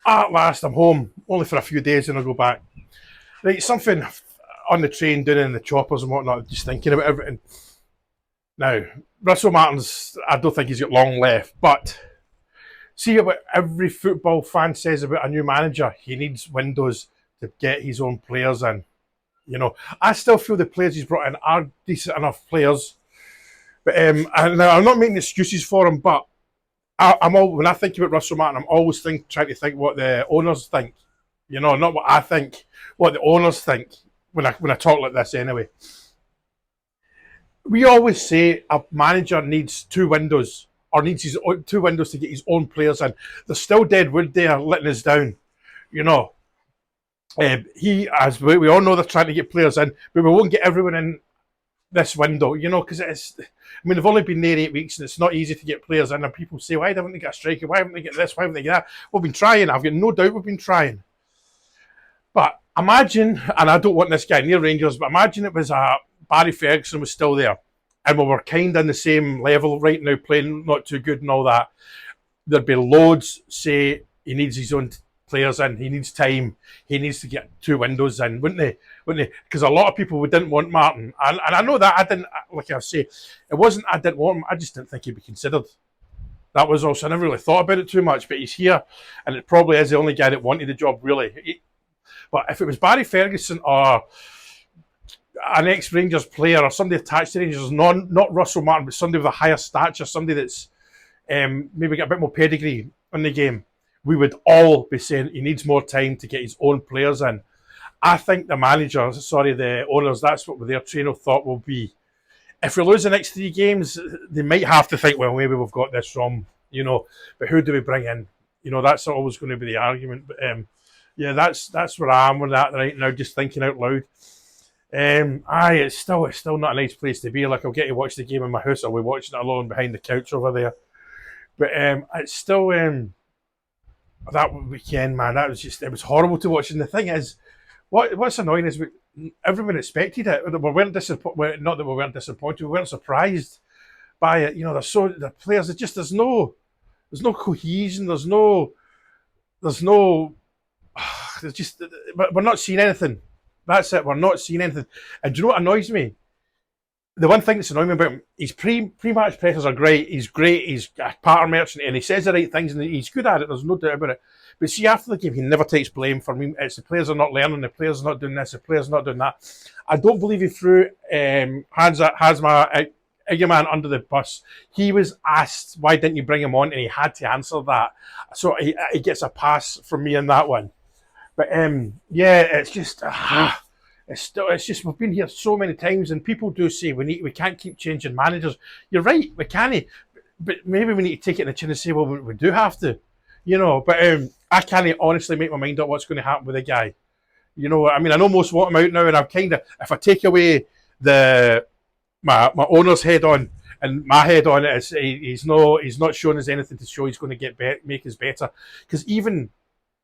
At last, I'm home, only for a few days, and I'll go back. Right, something on the train, down in the choppers and whatnot, just thinking about everything. Now, Russell Martin's, I don't think he's got long left, but see what every football fan says about a new manager. He needs windows to get his own players in. You know, I still feel the players he's brought in are decent enough players. But and I'm not making excuses for him, but I'm all when I think about Russell Martin, I'm always trying to think what the owners think. You know, not what I think, what the owners think when I talk like this. Anyway, we always say a manager needs two windows or needs his own, two windows to get his own players in. There's still dead wood there letting us down. You know, as we all know, they're trying to get players in, but we won't get everyone in this window, you know, because it's. I mean, they've only been there 8 weeks, and it's not easy to get players in. And people say, "Why haven't they got a striker? Why haven't they got this? Why haven't they got that?" We've been trying. I've got no doubt we've been trying. But imagine, and I don't want this guy near Rangers, but imagine it was Barry Ferguson was still there, and we were kind of in the same level right now, playing not too good and all that. There'd be loads say he needs his own players in. He needs time. He needs to get two windows in, wouldn't they? Wouldn't they? Because a lot of people didn't want Martin, and I know that I didn't. Like I say, it wasn't I didn't want him. I just didn't think he'd be considered. That was also I never really thought about it too much. But he's here, and it probably is the only guy that wanted the job really. But if it was Barry Ferguson or an ex-Rangers player or somebody attached to Rangers, not Russell Martin, but somebody with a higher stature, somebody that's maybe got a bit more pedigree in the game, we would all be saying he needs more time to get his own players in. I think the managers, sorry, the owners, that's what their train of thought will be. If we lose the next 3 games, they might have to think, well, maybe we've got this wrong, you know, but who do we bring in? You know, that's always going to be the argument. But yeah, that's where I am with that right now, just thinking out loud. It's still not a nice place to be. Like I'll get to watch the game in my house, I'll be watching it alone behind the couch over there. But it's still that weekend, man. That was just it was horrible to watch. And the thing is, what's annoying is everyone expected it. We weren't disappointed. Not that we weren't disappointed. We weren't surprised by it. You know, the players. It just there's no cohesion. There's no. There's just we're not seeing anything. That's it. We're not seeing anything. And do you know what annoys me? The one thing that's annoying me about him, his pre-match pressers are great. He's great. He's a pattern merchant, and he says the right things, and he's good at it. There's no doubt about it. But see, after the game, he never takes blame for me. It's the players are not learning. The players are not doing this. The players are not doing that. I don't believe he threw Hazma Egeman under the bus. He was asked, "Why didn't you bring him on?" and he had to answer that. So he gets a pass from me in that one. But yeah, it's just. It's just we've been here so many times, and people do say we can't keep changing managers. You're right, we can't, but maybe we need to take it in the chin and say, well, we do have to, you know. But I can't honestly make my mind up what's going to happen with the guy. You know, I mean, I almost want him out now, and I'm kind of if I take away the my owner's head on and my head on it, he's not showing us anything to show he's going to make us better because even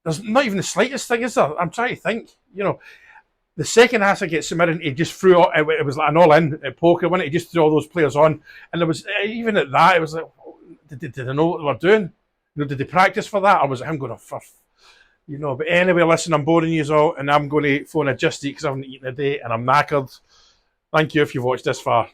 there's not even the slightest thing, is there? I'm trying to think, you know. The second half gets submitted, he just threw it was like an all-in poker, when he just threw all those players on. And there was, even at that, it was like, did they know what they were doing? You know, did they practice for that? Or was it him going, you know? But anyway, listen, I'm boring you all, and I'm going to phone a Just Eat because I haven't eaten a day, and I'm knackered. Thank you if you've watched this far.